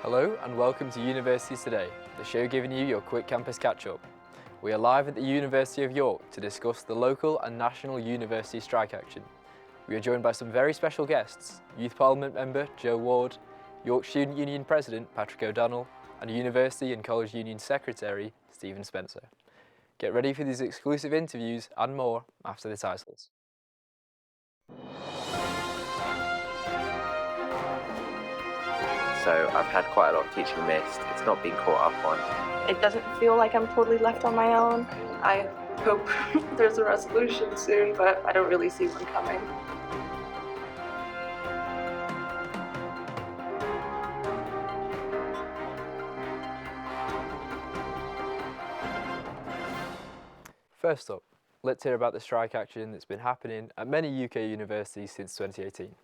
Hello and welcome to Universities Today, the show giving you your quick campus catch-up. We are live at the University of York to discuss the local and national university strike action. We are joined by some very special guests, Youth Parliament member Joe Ward, York Student Union President Patrick O'Donnell, and University and College Union Secretary Stephen Spencer. Get ready for these exclusive interviews and more after the titles. So I've had quite a lot of teaching missed. It's not been caught up on. It doesn't feel like I'm totally left on my own. I hope there's a resolution soon, but I don't really see one coming. First up, let's hear about the strike action that's been happening at many UK universities since 2018.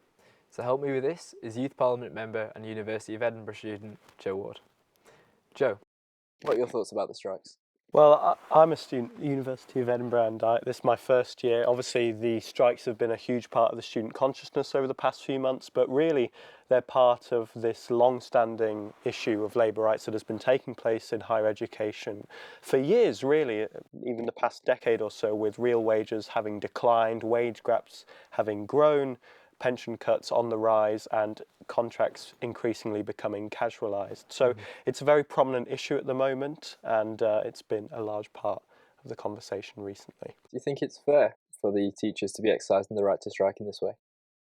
To help me with this is Youth Parliament member and University of Edinburgh student Joe Ward. Joe, what are your thoughts about the strikes? Well, I'm a student at the University of Edinburgh and this is my first year. Obviously, the strikes have been a huge part of the student consciousness over the past few months, but really they're part of this long-standing issue of labour rights that has been taking place in higher education for years, really, even the past decade or so, with real wages having declined, wage gaps having grown, pension cuts on the rise and contracts increasingly becoming casualised. So it's a very prominent issue at the moment and it's been a large part of the conversation recently. Do you think it's fair for the teachers to be exercising the right to strike in this way?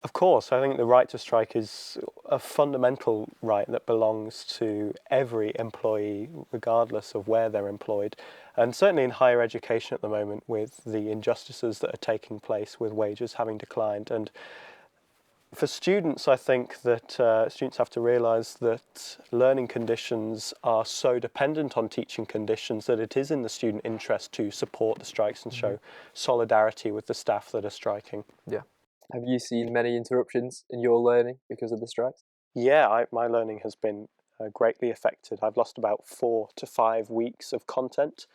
Of course, I think the right to strike is a fundamental right that belongs to every employee, regardless of where they're employed. And certainly in higher education at the moment, with the injustices that are taking place with wages having declined. And for students, I think that students have to realise that learning conditions are so dependent on teaching conditions that it is in the student interest to support the strikes and show solidarity with the staff that are striking. Yeah. Have you seen many interruptions in your learning because of the strikes? Yeah, my learning has been greatly affected. I've lost about 4 to 5 weeks of content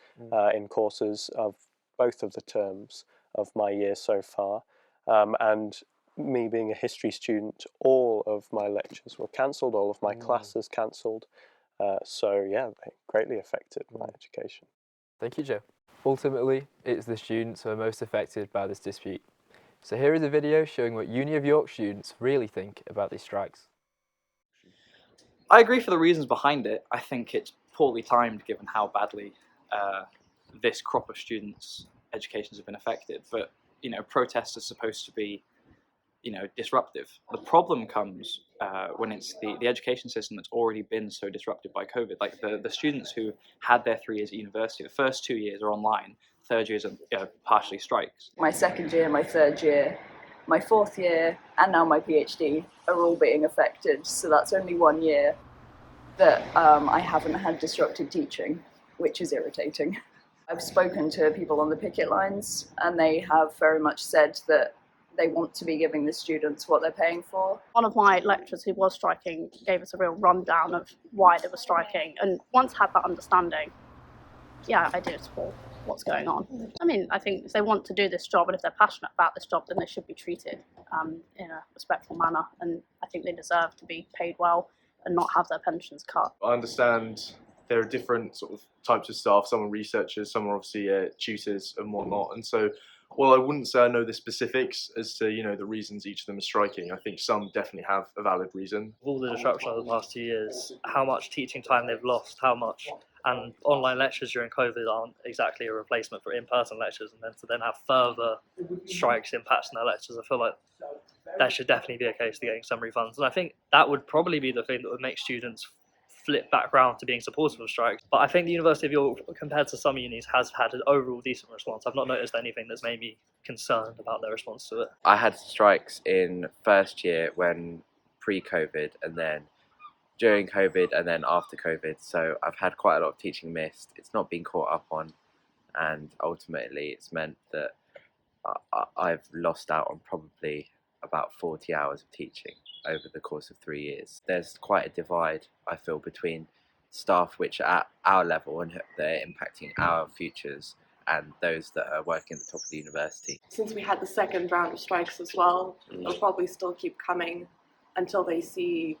in courses of both of the terms of my year so far. And me being a history student, all of my lectures were cancelled, all of my classes cancelled. So yeah, they greatly affected my education. Thank you, Joe. Ultimately, it's the students who are most affected by this dispute. So here is a video showing what Uni of York students really think about these strikes. I agree for the reasons behind it. I think it's poorly timed given how badly this crop of students' educations have been affected. But, protests are supposed to be disruptive. The problem comes when it's the education system that's already been so disrupted by COVID. Like the students who had their 3 years at university, the first 2 years are online, third years are partially strikes. My second year, my third year, my fourth year, and now my PhD are all being affected. So that's only 1 year that I haven't had disrupted teaching, which is irritating. I've spoken to people on the picket lines, and they have very much said that they want to be giving the students what they're paying for. One of my lecturers who was striking gave us a real rundown of why they were striking, and once had that understanding, yeah, I do support what's going on. I mean, I think if they want to do this job and if they're passionate about this job, then they should be treated in a respectful manner, and I think they deserve to be paid well and not have their pensions cut. I understand there are different sort of types of staff. Some are researchers, some are obviously tutors and whatnot. And so, while I wouldn't say I know the specifics as to the reasons each of them are striking, I think some definitely have a valid reason. All the disruption of the past 2 years, how much teaching time they've lost, how much, and online lectures during COVID aren't exactly a replacement for in-person lectures, and then to then have further strikes impacting their lectures, I feel like there should definitely be a case to getting some refunds. And I think that would probably be the thing that would make students flip back round to being supportive of strikes. But I think the University of York, compared to some unis, has had an overall decent response. I've not noticed anything that's made me concerned about their response to it. I had strikes in first year when pre-COVID, and then during COVID, and then after COVID. So I've had quite a lot of teaching missed. It's not been caught up on, and ultimately it's meant that I've lost out on probably about 40 hours of teaching over the course of 3 years. There's quite a divide, I feel, between staff which are at our level and they're impacting our futures, and those that are working at the top of the university. Since we had the second round of strikes as well, they'll probably still keep coming until they see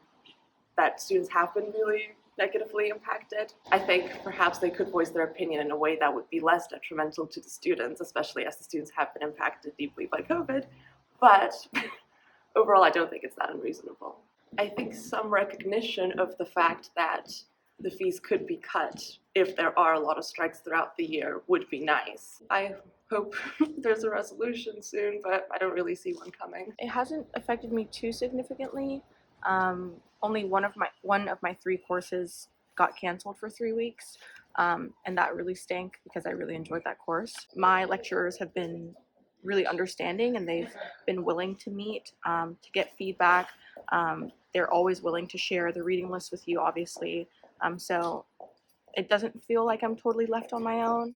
that students have been really negatively impacted. I think perhaps they could voice their opinion in a way that would be less detrimental to the students, especially as the students have been impacted deeply by COVID. But overall, I don't think it's that unreasonable. I think some recognition of the fact that the fees could be cut if there are a lot of strikes throughout the year would be nice. I hope there's a resolution soon, but I don't really see one coming. It hasn't affected me too significantly. Only one of my 3 courses got canceled for 3 weeks, and that really stank because I really enjoyed that course. My lecturers have been really understanding, and they've been willing to meet, to get feedback. They're always willing to share the reading list with you, obviously. So it doesn't feel like I'm totally left on my own.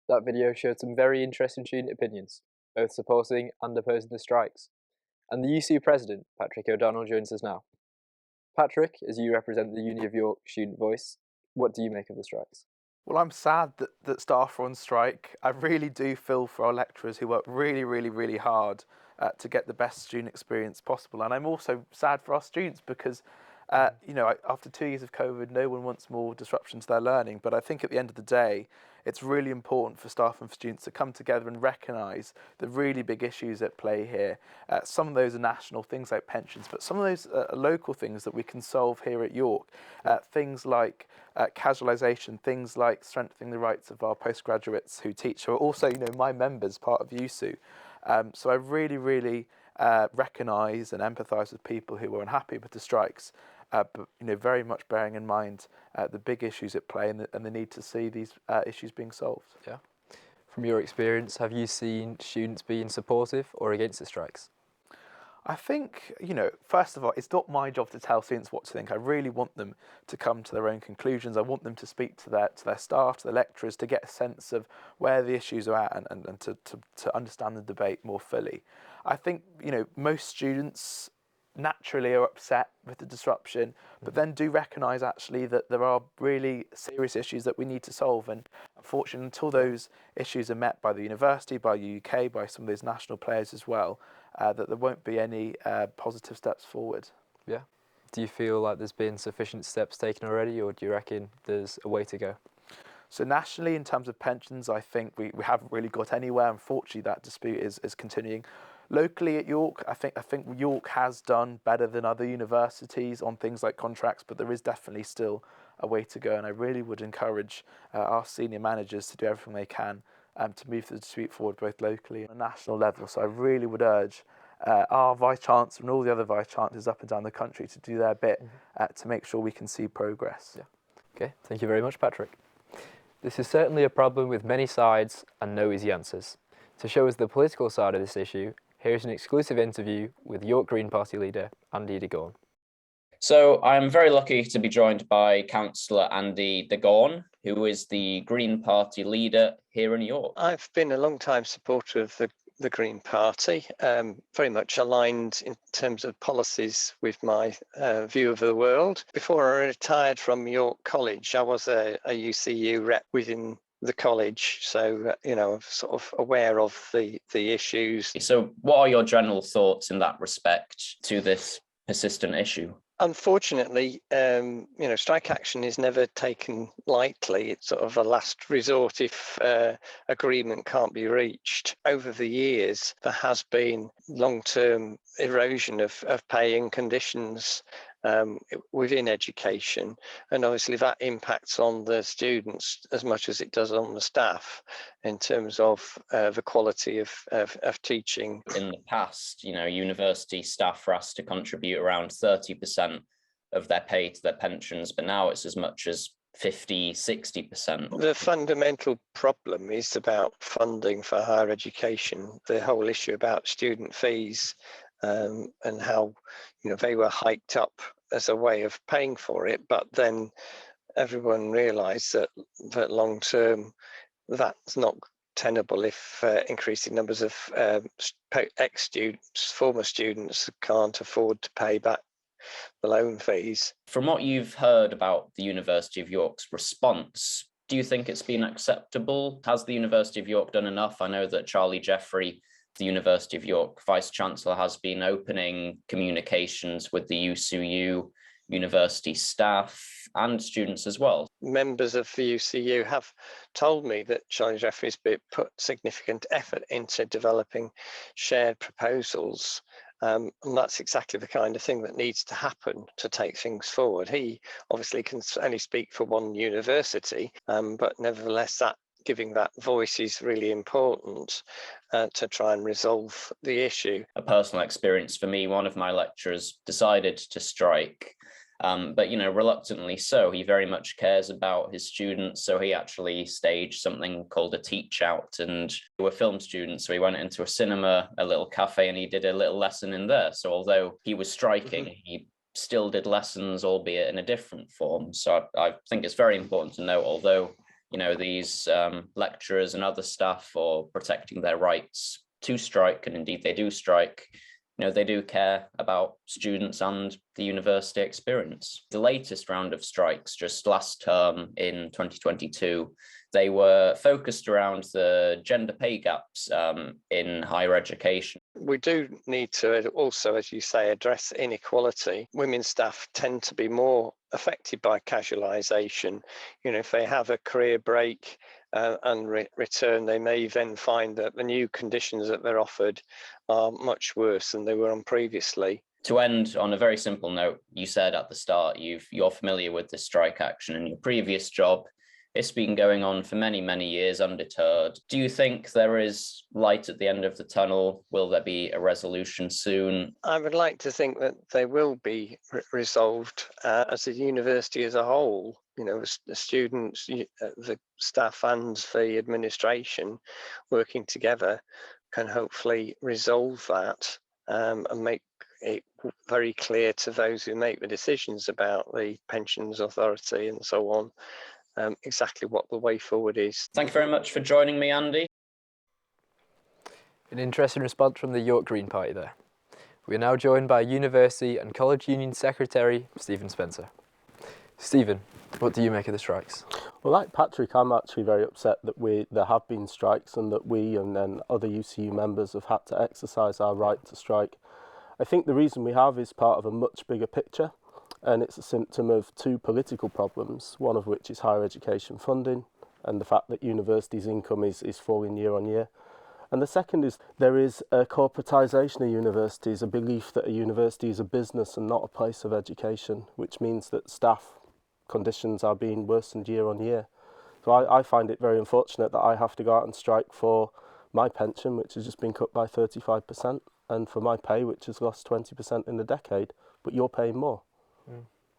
That video showed some very interesting student opinions, both supporting and opposing the strikes. And the UC president, Patrick O'Donnell, joins us now. Patrick, as you represent the Uni of York student voice, what do you make of the strikes? Well, I'm sad that staff are on strike. I really do feel for our lecturers who work really hard to get the best student experience possible. And I'm also sad for our students because, after 2 years of COVID, no one wants more disruption to their learning. But I think at the end of the day, it's really important for staff and for students to come together and recognise the really big issues at play here. Some of those are national, things like pensions, but some of those are local things that we can solve here at York. Things like casualisation, things like strengthening the rights of our postgraduates who teach, who are also, my members, part of USU. So I really recognise and empathise with people who are unhappy with the strikes, but very much bearing in mind the big issues at play and the need to see these issues being solved. Yeah. From your experience, have you seen students being supportive or against the strikes? I think, first of all, it's not my job to tell students what to think. I really want them to come to their own conclusions. I want them to speak to their staff, to their lecturers, to get a sense of where the issues are at and to understand the debate more fully. I think, most students naturally are upset with the disruption, but then do recognise actually that there are really serious issues that we need to solve. And unfortunately, until those issues are met by the university, by the UK, by some of those national players as well, that there won't be any positive steps forward. Yeah. Do you feel like there's been sufficient steps taken already, or do you reckon there's a way to go? So nationally, in terms of pensions, I think we haven't really got anywhere. Unfortunately, that dispute is continuing. Locally at York, I think York has done better than other universities on things like contracts, but there is definitely still a way to go. And I really would encourage our senior managers to do everything they can to move the dispute forward, both locally and on a national level. So I really would urge our Vice-Chancellor and all the other Vice-Chancellors up and down the country to do their bit to make sure we can see progress. Yeah. Okay, thank you very much, Patrick. This is certainly a problem with many sides and no easy answers. To show us the political side of this issue, here's an exclusive interview with York Green Party leader Andy de Gorn. So I'm very lucky to be joined by Councillor Andy de Gorn, who is the Green Party leader here in York. I've been a long-time supporter of the Green Party, very much aligned in terms of policies with my view of the world. Before I retired from York College, I was a UCU rep within the college, so I'm sort of aware of the issues. So what are your general thoughts in that respect to this persistent issue? Unfortunately, strike action is never taken lightly. It's sort of a last resort if agreement can't be reached. Over the years, there has been long-term erosion of pay and conditions within education, and obviously that impacts on the students as much as it does on the staff in terms of the quality of teaching. In the past, university staff were asked to contribute around 30% of their pay to their pensions, but now it's as much as 50-60%. The fundamental problem is about funding for higher education. The whole issue about student fees and how they were hiked up as a way of paying for it, but then everyone realised that long term that's not tenable if increasing numbers of ex-students, former students, can't afford to pay back the loan fees. From what you've heard about the University of York's response, do you think it's been acceptable? Has the University of York done enough? I know that Charlie Jeffrey the University of York Vice-Chancellor has been opening communications with the UCU, university staff and students as well. Members of the UCU have told me that Charlie Jeffries put significant effort into developing shared proposals. And that's exactly the kind of thing that needs to happen to take things forward. He obviously can only speak for one university, but nevertheless, giving that voice is really important to try and resolve the issue. A personal experience for me, one of my lecturers decided to strike, but reluctantly so. He very much cares about his students, so he actually staged something called a teach out, and we were film students, so he went into a cinema, a little cafe, and he did a little lesson in there. So although he was striking, he still did lessons, albeit in a different form. So I think it's very important to note, although these lecturers and other staff are protecting their rights to strike, and indeed they do strike, they do care about students and the university experience. The latest round of strikes, just last term in 2022, they were focused around the gender pay gaps in higher education. We do need to also, as you say, address inequality. Women staff tend to be more affected by casualisation. If they have a career break and return, they may then find that the new conditions that they're offered are much worse than they were on previously. To end on a very simple note, you said at the start you're familiar with the strike action in your previous job. It's been going on for many, many years undeterred. Do you think there is light at the end of the tunnel? Will there be a resolution soon? I would like to think that they will be resolved as a university as a whole. The students, the staff and the administration working together can hopefully resolve that and make it very clear to those who make the decisions about the pensions authority and so on, exactly what the way forward is. Thank you very much for joining me, Andy. An interesting response from the York Green Party there. We are now joined by University and College Union Secretary Stephen Spencer. Stephen, what do you make of the strikes? Well, like Patrick, I'm actually very upset that there have been strikes and that we and then other UCU members have had to exercise our right to strike. I think the reason we have is part of a much bigger picture, and it's a symptom of two political problems, one of which is higher education funding and the fact that universities' income is falling year on year. And the second is there is a corporatisation of universities, a belief that a university is a business and not a place of education, which means that staff conditions are being worsened year on year. So I find it very unfortunate that I have to go out and strike for my pension, which has just been cut by 35%, and for my pay, which has lost 20% in a decade, but you're paying more.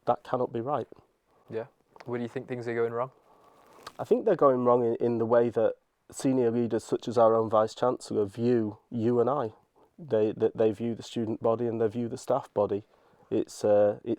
That cannot be right. Yeah. Where do you think things are going wrong? I think they're going wrong in the way that senior leaders such as our own Vice-Chancellor view you and I. They view the student body and they view the staff body. It's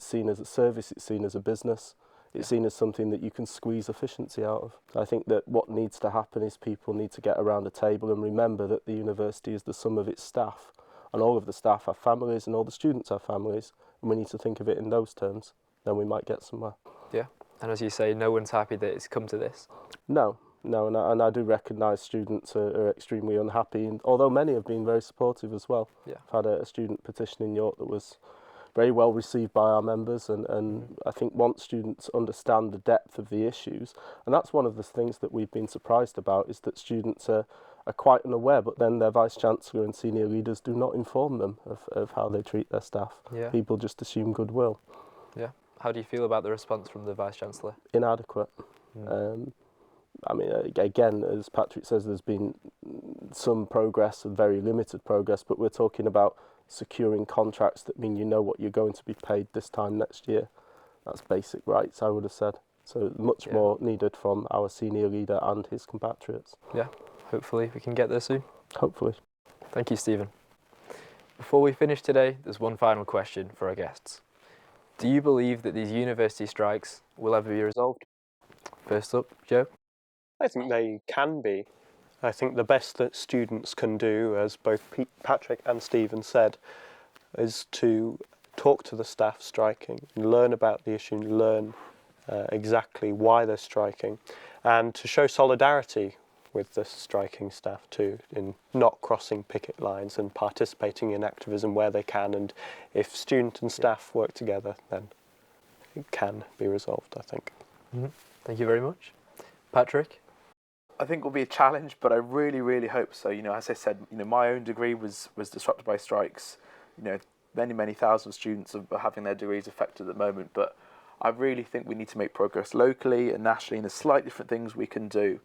seen as a service, it's seen as a business, it's seen as something that you can squeeze efficiency out of. So I think that what needs to happen is people need to get around a table and remember that the university is the sum of its staff, and all of the staff have families and all the students have families, and we need to think of it in those terms. Then we might get somewhere. Yeah, and as you say, no one's happy that it's come to this. No, and I do recognise students are extremely unhappy, and although many have been very supportive as well. Yeah. I've had a student petition in York that was very well received by our members, and I think once students understand the depth of the issues, and that's one of the things that we've been surprised about, is that students are quite unaware, but then their Vice-Chancellor and senior leaders do not inform them of how they treat their staff. Yeah. People just assume goodwill. Yeah. How do you feel about the response from the Vice-Chancellor? Inadequate. I mean, again, as Patrick says, there's been some progress, very limited progress, but we're talking about securing contracts that mean you know what you're going to be paid this time next year. That's basic rights, I would have said. So much more needed from our senior leader and his compatriots. Yeah, hopefully we can get there soon. Hopefully. Thank you, Stephen. Before we finish today, there's one final question for our guests. Do you believe that these university strikes will ever be resolved? First up, Joe. I think they can be. I think the best that students can do, as both Patrick and Stephen said, is to talk to the staff striking, learn about the issue, learn exactly why they're striking, and to show solidarity with the striking staff too, in not crossing picket lines and participating in activism where they can, and if student and staff work together, then it can be resolved, I think. Thank you very much. Patrick? I think it will be a challenge, but I really, really hope so. You know, as I said, you know, my own degree was disrupted by strikes. You know, many, many thousands of students are having their degrees affected at the moment, but I really think we need to make progress locally and nationally, and there's slightly different things we can do.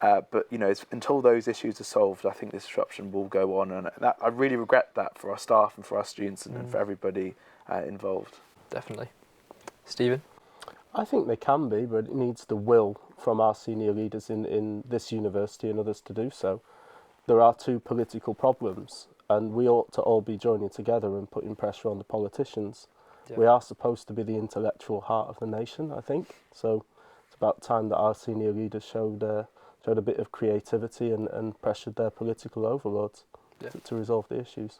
But, you know, until those issues are solved, I think this disruption will go on, and I really regret that for our staff and for our students and for everybody involved. Definitely. Stephen? I think they can be, but it needs the will from our senior leaders in this university and others to do so. There are two political problems, and we ought to all be joining together and putting pressure on the politicians. Yeah. We are supposed to be the intellectual heart of the nation, I think, so it's about time that our senior leaders showed a bit of creativity and pressured their political overlords to resolve the issues.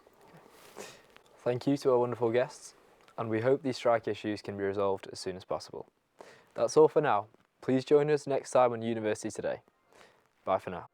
Thank you to our wonderful guests, and we hope these strike issues can be resolved as soon as possible. That's all for now. Please join us next time on University Today. Bye for now.